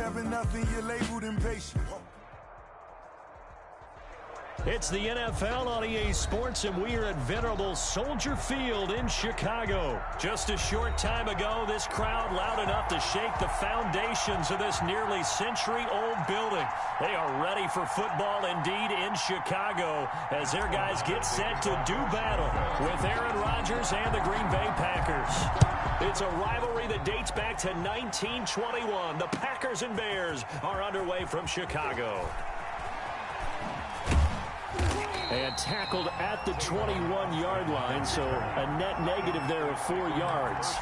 having nothing, you're labeled impatient. It's the NFL on EA Sports, and we are at venerable Soldier Field in Chicago. Just a short time ago, this crowd loud enough to shake the foundations of this nearly century-old building. They are ready for football indeed in Chicago as their guys get set to do battle with Aaron Rodgers and the Green Bay Packers. It's a rivalry that dates back to 1921. The Packers and Bears are underway from Chicago. And tackled at the 21-yard line, so a net negative there of 4 yards.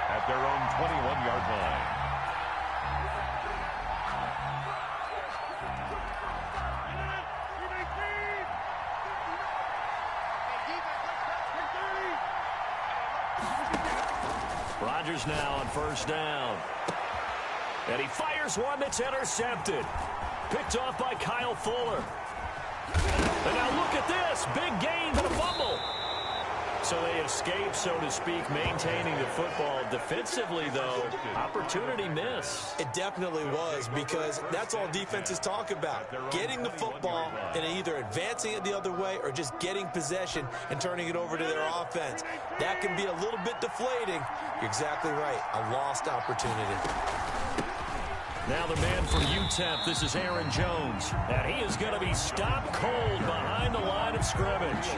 At their own 21-yard line. Rodgers now on first down. And he fires one that's intercepted. Picked off by Kyle Fuller. And now look at this. Big gain but a fumble. So they escape, so to speak, maintaining the football. Defensively, though, opportunity miss. It definitely was, because that's all defenses talk about. Getting the football and either advancing it the other way or just getting possession and turning it over to their offense. That can be a little bit deflating. You're exactly right. A lost opportunity. Now the man from UTEP, this is Aaron Jones. And he is going to be stopped cold behind the line of scrimmage.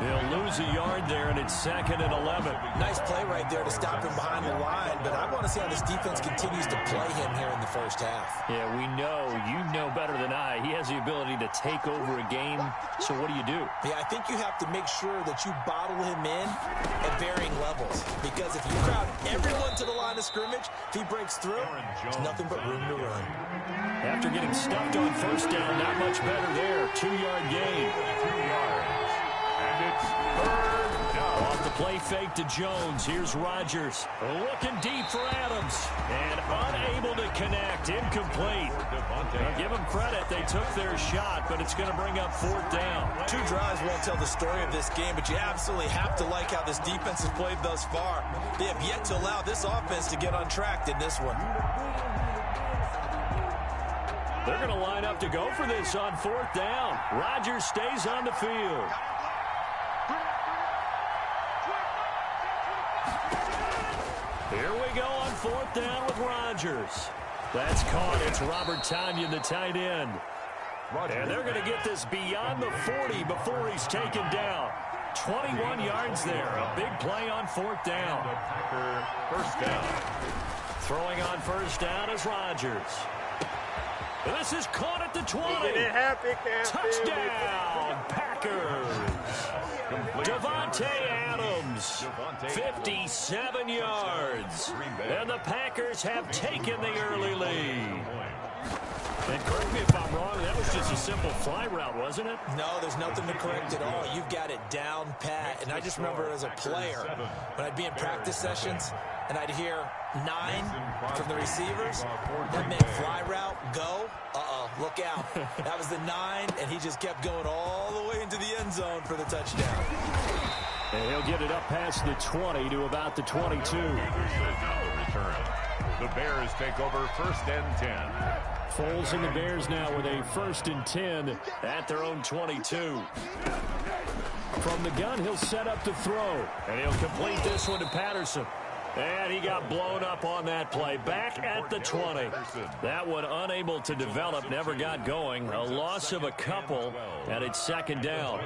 He'll lose a yard there, and it's 2nd and 11. Nice play right there to stop him behind the line, but I want to see how this defense continues to play him here in the first half. Yeah, we know. You know better than I. He has the ability to take over a game, so what do you do? Yeah, I think you have to make sure that you bottle him in at varying levels, because if you crowd everyone to the line of scrimmage, if he breaks through, there's nothing but room to run. After getting stuffed on first down, not much better there. 2-yard gain. 2 yards. And it's 3rd down. Off the play fake to Jones. Here's Rodgers. Looking deep for Adams. And unable to connect. Incomplete. Now, give them credit. They took their shot, but it's going to bring up 4th down. 2 drives won't tell the story of this game, but you absolutely have to like how this defense has played thus far. They have yet to allow this offense to get on track in this one. They're going to line up to go for this on 4th down. Rodgers stays on the field. Here we go on 4th down with Rodgers. That's caught. It's Robert Tonyan, the tight end. And they're going to get this beyond the 40 before he's taken down. 21 yards there. A big play on 4th down. First down. Throwing on first down is Rodgers. This is caught at the 20. Touchdown, Packers. Devontae Adams, 57 yards. And the Packers have taken the early lead. And correct me if I'm wrong, that was just a simple fly route, wasn't it? No, there's nothing to correct at all. You've got it down pat. And I just remember as a player, when I'd be in practice sessions, and I'd hear 9 from the receivers, that meant fly route, go, look out. That was the 9, and he just kept going all the way into the end zone for the touchdown. And he'll get it up past the 20 to about the 22. Return. The Bears take over 1st and 10. Foles and the Bears now with a 1st and 10 at their own 22. From the gun, he'll set up to throw. And he'll complete this one to Patterson. And he got blown up on that play. Back at the 20. That one unable to develop, never got going. A loss of a couple, and it's 2nd down.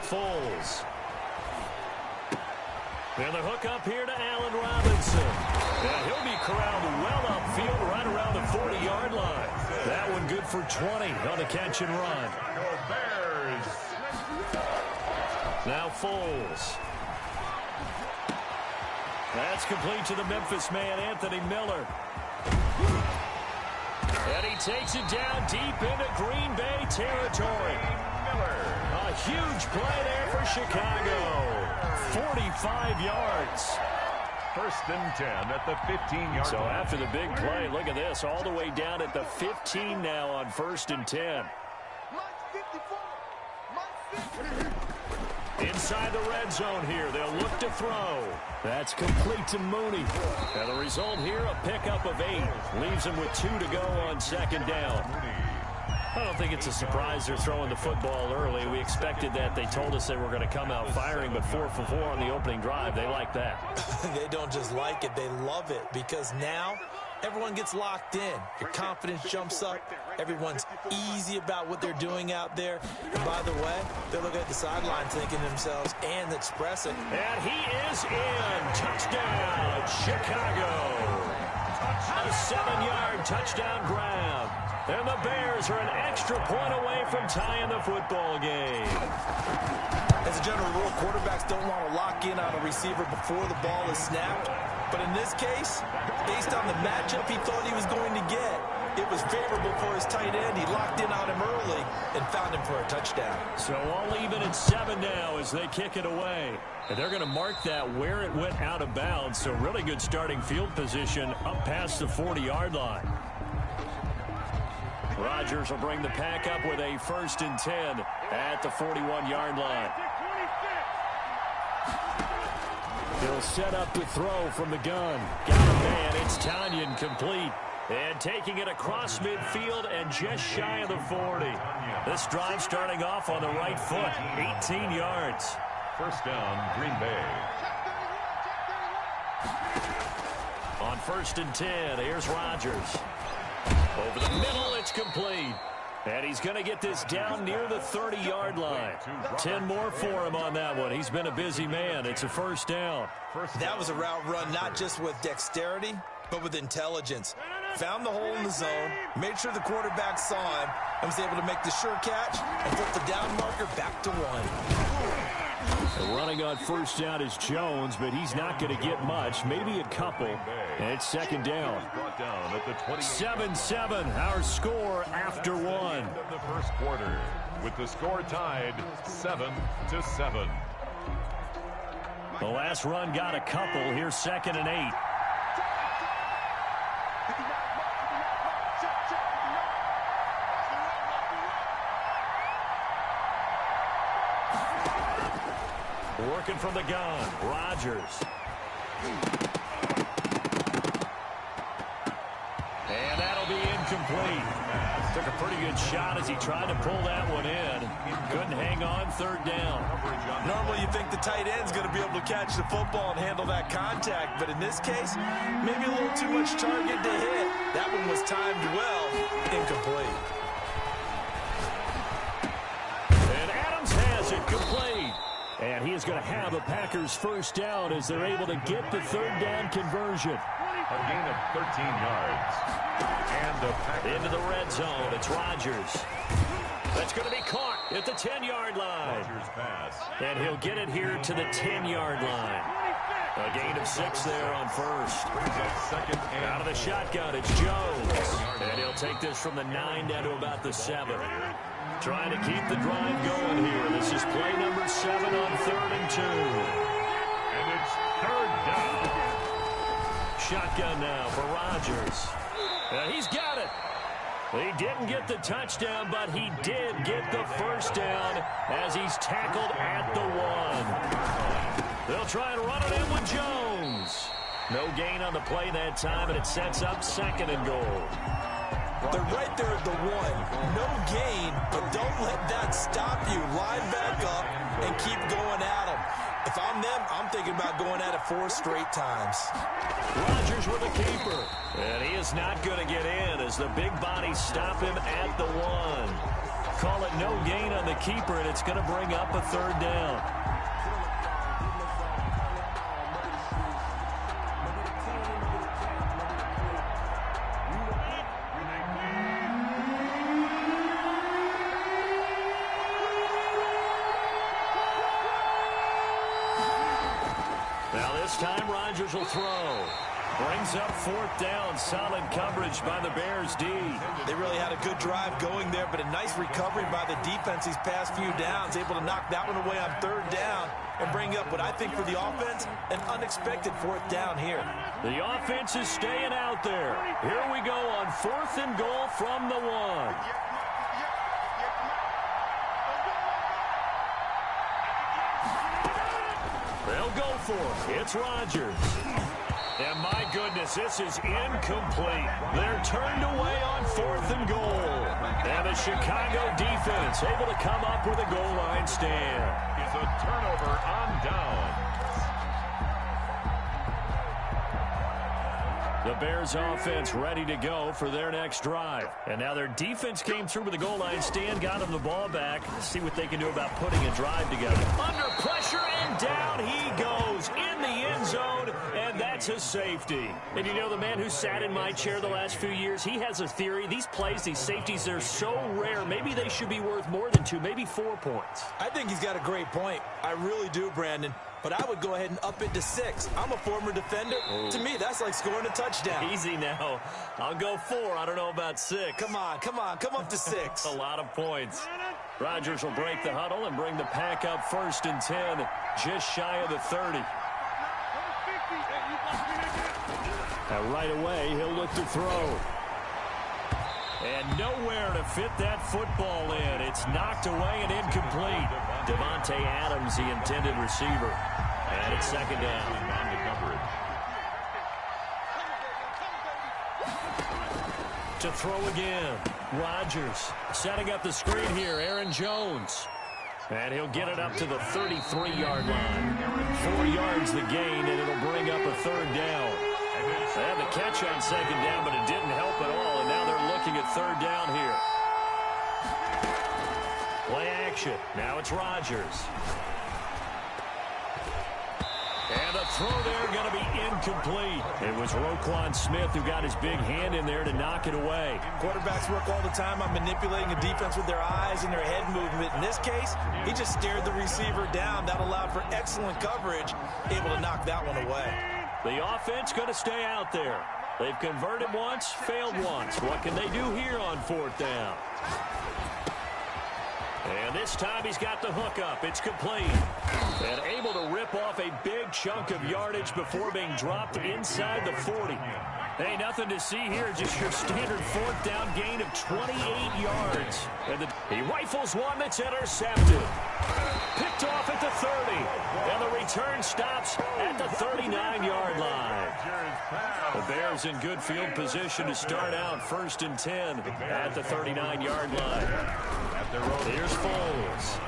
Foles. And the hook up here to Allen Robinson. And he'll be corralled well upfield right around the 40-yard line. That one good for 20 on the catch and run. Now Foles. That's complete to the Memphis man, Anthony Miller. And he takes it down deep into Green Bay territory. A huge play there for Chicago. 45 yards. 1st and 10 at the 15-yard So line. after the big play, look at this. All the way down at the 15 now on 1st and 10. Inside the red zone here, they'll look to throw. That's complete to Mooney. And the result here, a pickup of 8. Leaves him with 2 to go on second down. I don't think it's a surprise they're throwing the football early. We expected that. They told us they were going to come out firing, but 4 for 4 on the opening drive. They like that. They don't just like it, they love it, because now everyone gets locked in. Your confidence jumps up. Everyone's easy about what they're doing out there. And by the way, they're looking at the sideline thinking to themselves and expressing. And he is in. Touchdown, Chicago. A 7-yard touchdown grab. And the Bears are an extra point away from tying the football game. As a general rule, quarterbacks don't want to lock in on a receiver before the ball is snapped. But in this case, based on the matchup he thought he was going to get, it was favorable for his tight end. He locked in on him early and found him for a touchdown. So all even at 7 now as they kick it away. And they're going to mark that where it went out of bounds. So really good starting field position up past the 40-yard line. Rodgers will bring the pack up with a 1st and 10 at the 41-yard line. He'll set up to throw from the gun. Got a man. It's Tanyan complete. And taking it across midfield and just shy of the 40. This drive starting off on the right foot. 18 yards. First down, Green Bay. On 1st and 10, here's Rodgers. Over the middle, it's complete. And he's going to get this down near the 30-yard line. 10 more for him on that one. He's been a busy man. It's a first down. That was a route run not just with dexterity, but with intelligence. Found the hole in the zone, made sure the quarterback saw him, and was able to make the sure catch and flip the down marker back to 1. Running on first down is Jones, but he's not going to get much, maybe a couple. And it's second down. 7-7, our score after 1. The first quarter, with the score tied 7-7. The last run got a couple. Here's 2nd and 8. Working from the gun, Rodgers. And that'll be incomplete. Took a pretty good shot as he tried to pull that one in. Couldn't hang on, 3rd down. Normally you think the tight end's going to be able to catch the football and handle that contact, but in this case, maybe a little too much target to hit. That one was timed well, incomplete. And Adams has it, complete. And he is going to have a Packers first down as they're able to get the 3rd down conversion. A gain of 13 yards. And a Packers. Into the red zone. It's Rodgers. That's going to be caught at the 10-yard line. Rodgers pass. And he'll get it here to the 10-yard line. A gain of 6 there on first. Out of the shotgun, it's Jones. And he'll take this from the 9 down to about the 7. Trying to keep the drive going here. This is play number 7 on 3rd and 2. And it's 3rd down. Shotgun now for Rodgers. He's got it. He didn't get the touchdown, but he did get the first down as he's tackled at the 1. They'll try and run it in with Jones. No gain on the play that time, and it sets up 2nd and goal. They're right there at the 1. No gain, but don't let that stop you. Line back up and keep going at them. If I'm them, I'm thinking about going at it 4 straight times. Rodgers with a keeper. And he is not going to get in as the big bodies stop him at the 1. Call it no gain on the keeper, and it's going to bring up a 3rd down. This time Rodgers will throw. Brings up 4th down. Solid coverage by the Bears D. They really had a good drive going there, but a nice recovery by the defense these past few downs. Able to knock that one away on 3rd down and bring up what I think for the offense, an unexpected 4th down here. The offense is staying out there. Here we go on 4th and goal from the 1. They'll go for it. It's Rodgers. And my goodness, this is incomplete. They're turned away on 4th and goal. And the Chicago defense able to come up with a goal line stand. It's a turnover on down. The Bears offense ready to go for their next drive. And now their defense came through with the goal line stand, got them the ball back. Let's see what they can do about putting a drive together. Under pressure and down he goes in the end zone, and that's a safety. And you know, the man who sat in my chair the last few years, he has a theory. These plays, these safeties, they're so rare. Maybe they should be worth more than 2, maybe 4 points. I think he's got a great point. I really do, Brandon. But I would go ahead and up it to 6. I'm a former defender. To me, that's like scoring a touchdown. Easy now. I'll go 4. I don't know about 6. Come on. Come up to 6. A lot of points. Rodgers will break the huddle and bring the pack up 1st and 10, just shy of the 30. And right away, he'll look to throw. And nowhere to fit that football in. It's knocked away and incomplete. Devontae Adams, the intended receiver. And it's 2nd down. To throw again. Rodgers setting up the screen here. Aaron Jones. And he'll get it up to the 33-yard line. 4 yards the gain, and it'll bring up a 3rd down. They had the catch on 2nd down, but it didn't help at all, and now they're looking at 3rd down here. Play action. Now it's Rodgers. And the throw there going to be incomplete. It was Roquan Smith who got his big hand in there to knock it away. Quarterbacks work all the time on manipulating a defense with their eyes and their head movement. In this case, he just stared the receiver down. That allowed for excellent coverage, able to knock that one away. The offense going to stay out there. They've converted once, failed once. What can they do here on 4th down? And this time he's got the hook up. It's complete. And able to rip off a big chunk of yardage before being dropped inside the 40. Hey, nothing to see here. Just your standard 4th down gain of 28 yards. And he rifles one that's intercepted. Picked off at the 30. And the return stops at the 39-yard line. The Bears in good field position to start out 1st and 10 at the 39-yard line. Here's Foles.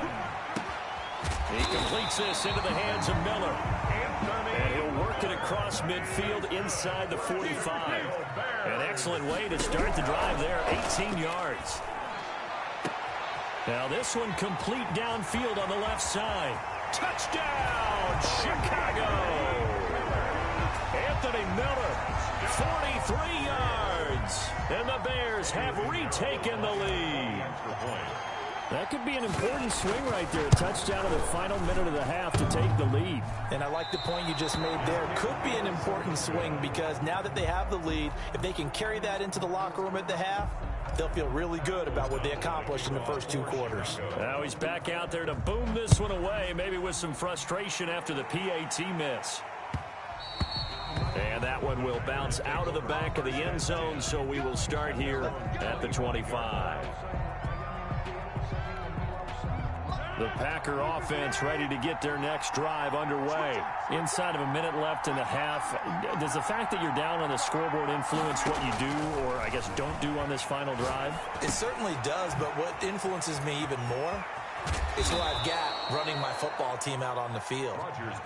He completes this into the hands of Miller. And he'll work it across midfield inside the 45. An excellent way to start the drive there, 18 yards. Now this one complete downfield on the left side. Touchdown, Chicago! Anthony Miller, 43 yards. And the Bears have retaken the lead. That could be an important swing right there. A touchdown in the final minute of the half to take the lead. And I like the point you just made there. Could be an important swing because now that they have the lead, if they can carry that into the locker room at the half, they'll feel really good about what they accomplished in the first 2 quarters. Now he's back out there to boom this one away, maybe with some frustration after the PAT miss. And that one will bounce out of the back of the end zone, so we will start here at the 25. The Packer offense ready to get their next drive underway. Inside of a minute left in the half, does the fact that you're down on the scoreboard influence what you do or, I guess, don't do on this final drive? It certainly does, but what influences me even more is who I've got running my football team out on the field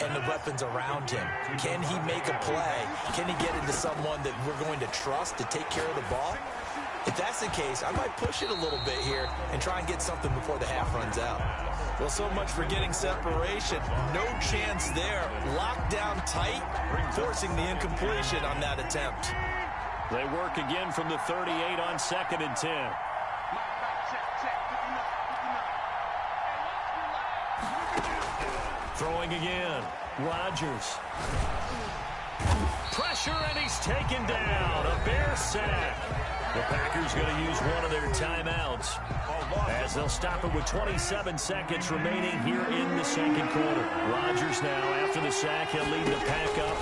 and the weapons around him. Can he make a play? Can he get into someone that we're going to trust to take care of the ball? If that's the case, I might push it a little bit here and try and get something before the half runs out. Well, so much for getting separation. No chance there. Locked down tight, forcing the incompletion on that attempt. They work again from the 38 on 2nd and 10. Throwing again. Rodgers. Pressure, and he's taken down. A Bear sack. The Packers going to use one of their timeouts as they'll stop it with 27 seconds remaining here in the 2nd quarter. Rodgers now, after the sack, he'll lead the pack up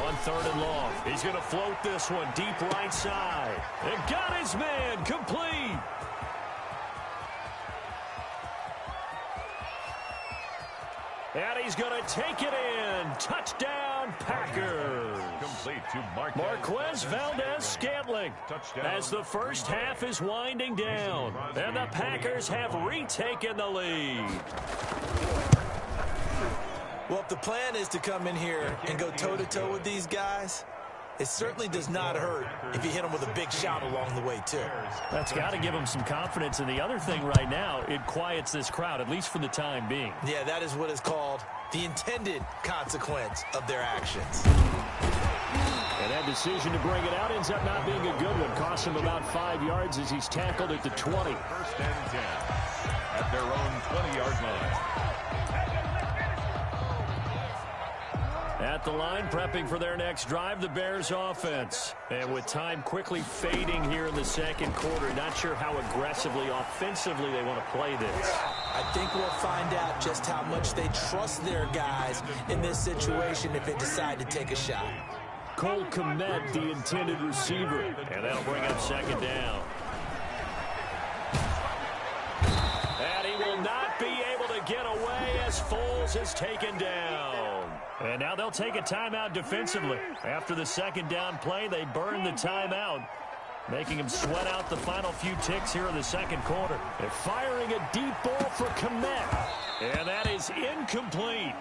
on 3rd and long. He's going to float this one deep right side. And got his man complete. And he's going to take it in. Touchdown, Packers. Complete to Marquez Valdez-Scantling as the first half is winding down. And the Packers have retaken the lead. Well, if the plan is to come in here and go toe-to-toe with these guys, it certainly does not hurt if you hit them with a big shot along the way, too. That's got to give them some confidence. And the other thing right now, it quiets this crowd, at least for the time being. Yeah, that is what is called the intended consequence of their actions. And that decision to bring it out ends up not being a good one. Costs him about 5 yards as he's tackled at the 20. First and 10 at their own 20-yard line. At the line, prepping for their next drive, the Bears offense. And with time quickly fading here in the second quarter, not sure how aggressively, offensively they want to play this. I think we'll find out just how much they trust their guys in this situation if they decide to take a shot. Cole Kmet, the intended receiver. And that'll bring up second down. And he will not be able to get away as Foles is taken down. And now they'll take a timeout defensively. After the second down play, they burn the timeout, making him sweat out the final few ticks here in the second quarter. They're firing a deep ball for Kmet. And that is incomplete.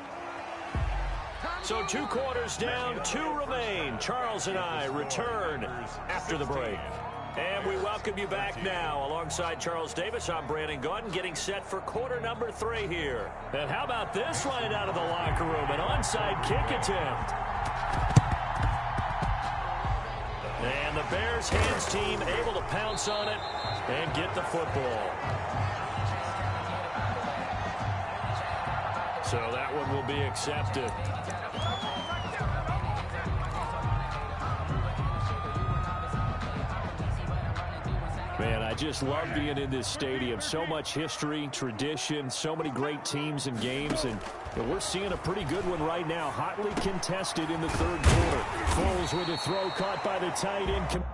So 2 quarters down, 2 remain. Charles and I return after the break. And we welcome you back now. Alongside Charles Davis, I'm Brandon Gaudin, getting set for quarter number 3 here. And how about this right out of the locker room? An onside kick attempt. And the Bears hands team able to pounce on it and get the football. So that one will be accepted. Man, I just love being in this stadium. So much history, tradition, so many great teams and games. And we're seeing a pretty good one right now. Hotly contested in the third quarter. Foles with a throw caught by the tight end.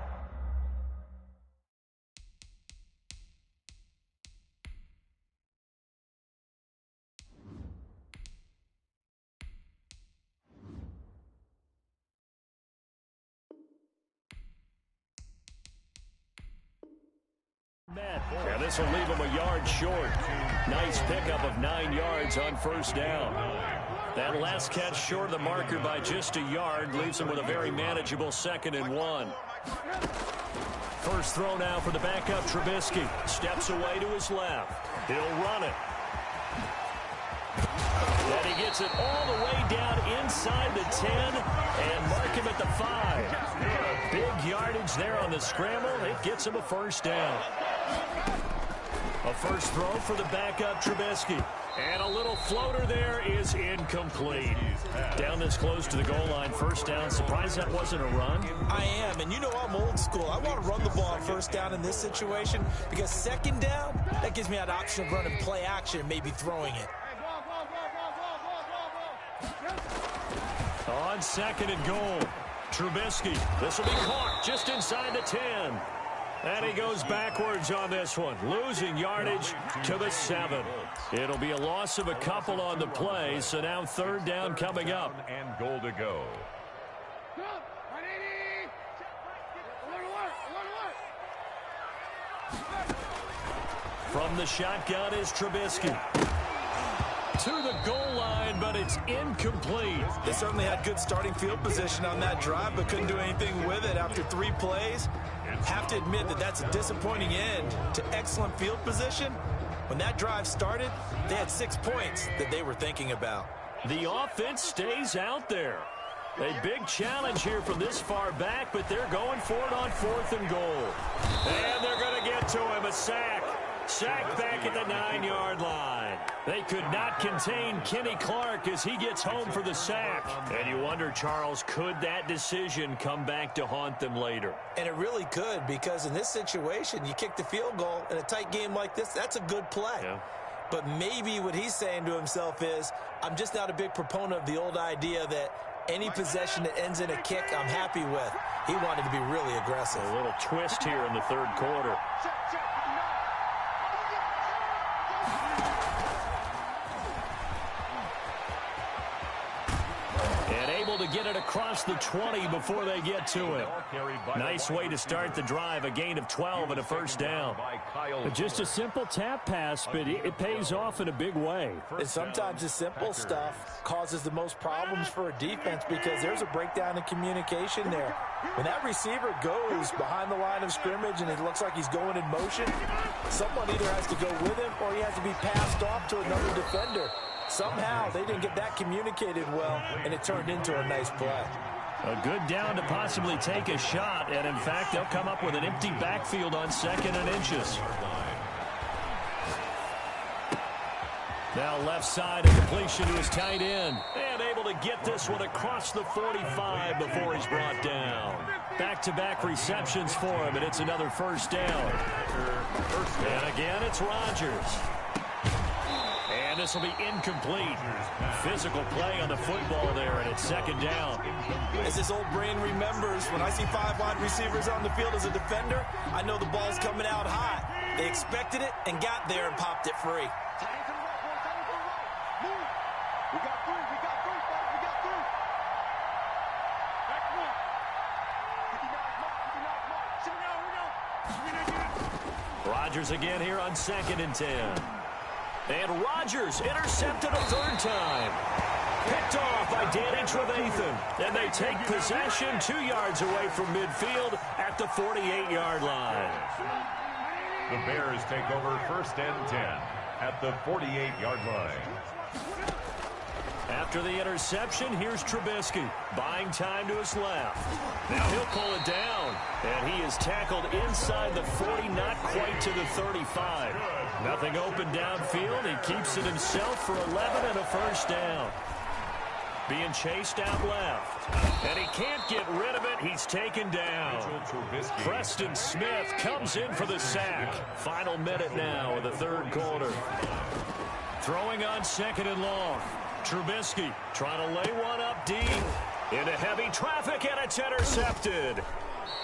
And this will leave him a yard short. Nice pickup of 9 yards on first down. That last catch short of the marker by just a yard leaves him with a very manageable 2nd and 1. First throw now for the backup Trubisky. Steps away to his left. He'll run it. And he gets it all the way down inside the 10 and mark him at the 5. Big yardage there on the scramble. It gets him a first down. A first throw for the backup Trubisky. And a little floater there is incomplete. Down this close to the goal line, first down. Surprised that wasn't a run? I am, and you know I'm old school. I want to run the ball on first down in this situation because second down, that gives me that option of running play action and maybe throwing it. On 2nd and goal, Trubisky. This will be caught just inside the 10. And he goes backwards on this one, losing yardage to the 7. It'll be a loss of a couple on the play, so now third down coming up. And goal to go. From the shotgun is Trubisky. To the goal line, but it's incomplete. They certainly had good starting field position on that drive, but couldn't do anything with it after 3 plays. Have to admit that that's a disappointing end to excellent field position. When that drive started, they had 6 points that they were thinking about. The offense stays out there. A big challenge here from this far back, but they're going for it on 4th and goal. And they're going to get to him, a sack. Sack back at the 9-yard line. They could not contain Kenny Clark as he gets home for the sack. And you wonder, Charles, could that decision come back to haunt them later? And it really could, because in this situation, you kick the field goal in a tight game like this, that's a good play. Yeah. But maybe what he's saying to himself is, I'm just not a big proponent of the old idea that any possession that ends in a kick I'm happy with. He wanted to be really aggressive. A little twist here in the third quarter. able to get it across the 20 before they get to it. Nice way to start the drive, a gain of 12 and a first down. Just a simple tap pass, but it pays off in a big way. And sometimes the simple stuff causes the most problems for a defense because there's a breakdown in communication there. When that receiver goes behind the line of scrimmage and it looks like he's going in motion, someone either has to go with him or he has to be passed off to another defender. Somehow they didn't get that communicated well, and it turned into a nice play. A good down to possibly take a shot, and in fact, they'll come up with an empty backfield on 2nd and inches. Now left side, a completion to his tight end. And able to get this one across the 45 before he's brought down. Back-to-back receptions for him, and it's another first down. And again, it's Rodgers. And this will be incomplete. Physical play on the football there, and it's 2nd down. As this old brain remembers, when I see 5 wide receivers on the field as a defender, I know the ball's coming out hot. They expected it and got there and popped it free. Rodgers again here on 2nd and 10. And Rodgers intercepted a 3rd time. Picked off by Danny Trevathan. And they take possession 2 yards away from midfield at the 48-yard line. The Bears take over 1st and 10 at the 48-yard line. After the interception, here's Trubisky, buying time to his left. Now he'll pull it down, and he is tackled inside the 40, not quite to the 35. Nothing open downfield. He keeps it himself for 11 and a first down. Being chased out left, and he can't get rid of it. He's taken down. Preston Smith comes in for the sack. Final minute now of the 3rd quarter. Throwing on 2nd and long. Trubisky trying to lay one up deep into heavy traffic, and it's intercepted.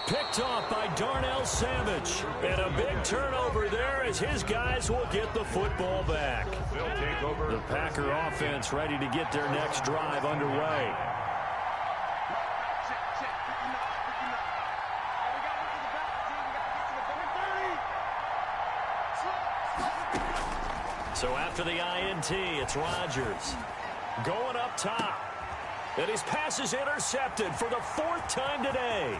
Picked off by Darnell Savage, and a big turnover there as his guys will get the football back. The Packer offense ready to get their next drive underway. So after the INT, it's Rodgers. Going up top. And his pass is intercepted for the 4th time today.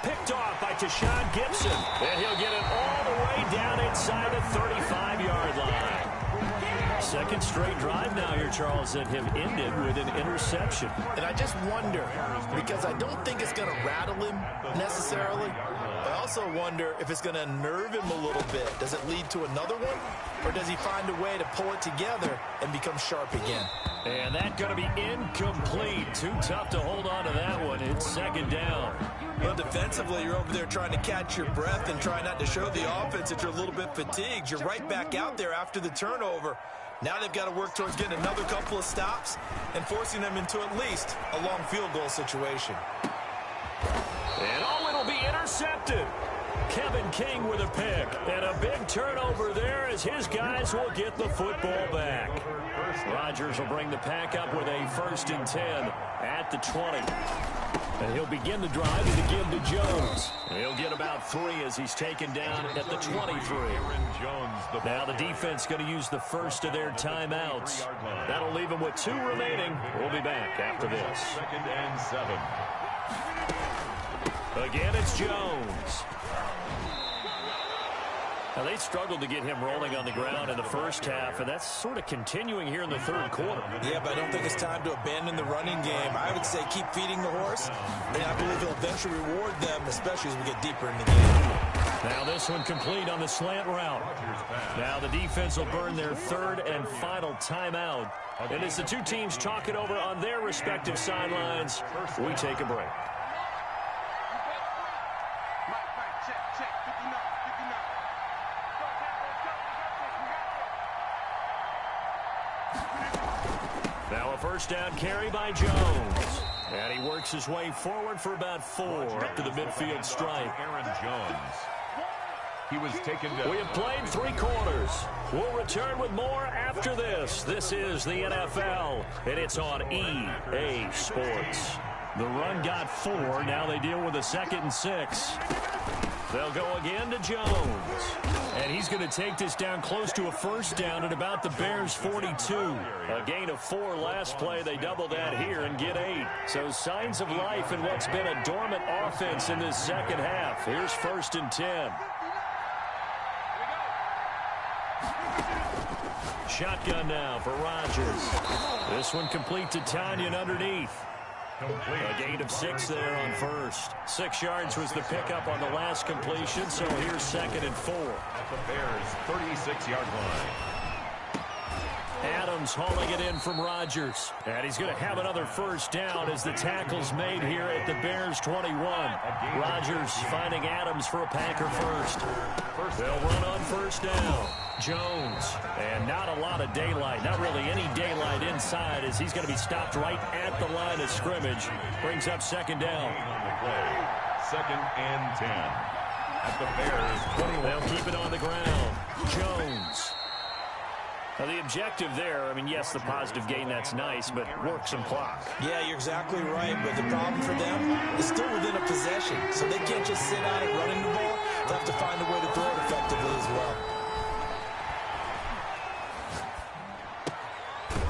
Picked off by Tashawn Gibson. And he'll get it all the way down inside the 35-yard line. 2nd straight drive now here, Charles, that have ended with an interception. And I just wonder, because I don't think it's going to rattle him necessarily. I also wonder if it's going to unnerve him a little bit. Does it lead to another one? Or does he find a way to pull it together and become sharp again? And that's going to be incomplete. Too tough to hold on to that one. It's 2nd down. Well, defensively, you're over there trying to catch your breath and try not to show the offense that you're a little bit fatigued. You're right back out there after the turnover. Now they've got to work towards getting another couple of stops and forcing them into at least a long field goal situation. And it'll be intercepted. Kevin King with a pick. And a big turnover there as his guys will get the football back. Rodgers will bring the Pack up with a 1st and 10 at the 20. And he'll begin the drive with a give to Jones. He'll get about 3 as he's taken down at the 23. Now the defense going to use the first of their timeouts. That'll leave them with 2 remaining. We'll be back after this. 2nd and 7. Again, it's Jones. Now, they struggled to get him rolling on the ground in the first half, and that's sort of continuing here in the 3rd quarter. Yeah, but I don't think it's time to abandon the running game. I would say keep feeding the horse, and I believe he'll eventually reward them, especially as we get deeper in the game. Now this one complete on the slant route. Now the defense will burn their 3rd and final timeout. And as the 2 teams talk it over on their respective sidelines, we take a break. Now a first down carry by Jones. And he works his way forward for about 4 up to the midfield stripe. Aaron Jones. He was taken down. We have played 3 quarters. We'll return with more after this. This is the NFL, and it's on EA Sports. The run got 4. Now they deal with a 2nd and 6. They'll go again to Jones. And he's going to take this down close to a first down at about the Bears' 42. A gain of 4 last play. They double that here and get 8. So signs of life in what's been a dormant offense in this second half. Here's 1st and 10. Shotgun now for Rodgers. This one complete to Tanyan underneath. A gain of 6 there on first. 6 yards was the pickup on the last completion, so here's 2nd and 4. At the Bears' 36-yard line. Adams hauling it in from Rodgers. And he's going to have another first down as the tackle's made here at the Bears' 21. Rodgers finding Adams for a Packer first. They'll run on first down. Jones. And not a lot of daylight. Not really any daylight inside as he's going to be stopped right at the line of scrimmage. Brings up 2nd down. 2nd and 10. At the Bears' 21. They'll keep it on the ground. Jones. Now the objective there, I mean, yes, the positive gain, that's nice, but work some clock. Yeah, you're exactly right, but the problem for them is still within a possession, so they can't just sit on it running the ball. They'll have to find a way to throw it effectively as well.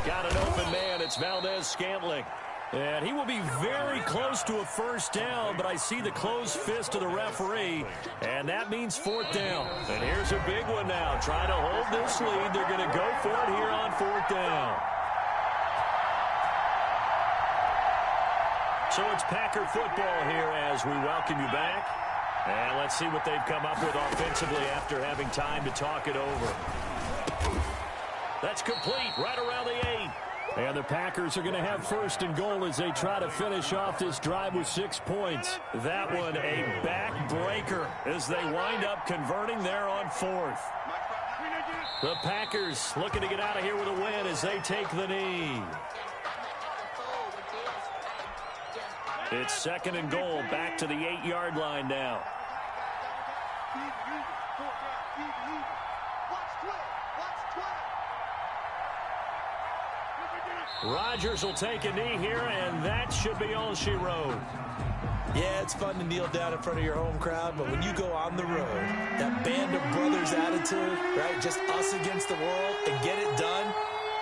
Got an open man. It's Valdez-Scantling. And he will be very close to a first down, but I see the closed fist of the referee, and that means 4th down. And here's a big one now. Trying to hold this lead. They're going to go for it here on 4th down. So it's Packer football here as we welcome you back. And let's see what they've come up with offensively after having time to talk it over. That's complete right around the 8. And the Packers are going to have 1st and goal as they try to finish off this drive with 6 points. That one a backbreaker as they wind up converting there on 4th. The Packers looking to get out of here with a win as they take the knee. It's 2nd and goal, back to the 8-yard line now. Rodgers will take a knee here, and that should be all she wrote. Yeah, it's fun to kneel down in front of your home crowd, but when you go on the road, that band of brothers attitude, right, just us against the world, and get it done,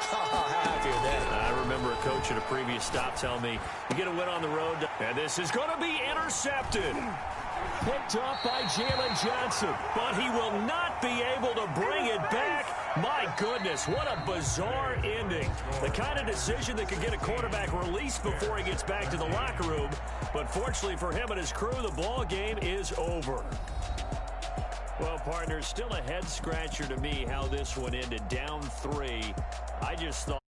how happy are they? I remember a coach at a previous stop telling me, you get a win on the road, and this is going to be intercepted. Picked off by Jalen Johnson, but he will not be able to bring it back. My goodness, what a bizarre ending. The kind of decision that could get a quarterback released before he gets back to the locker room. But fortunately for him and his crew, the ball game is over. Well, partners, still a head-scratcher to me how this one ended, down 3. I just thought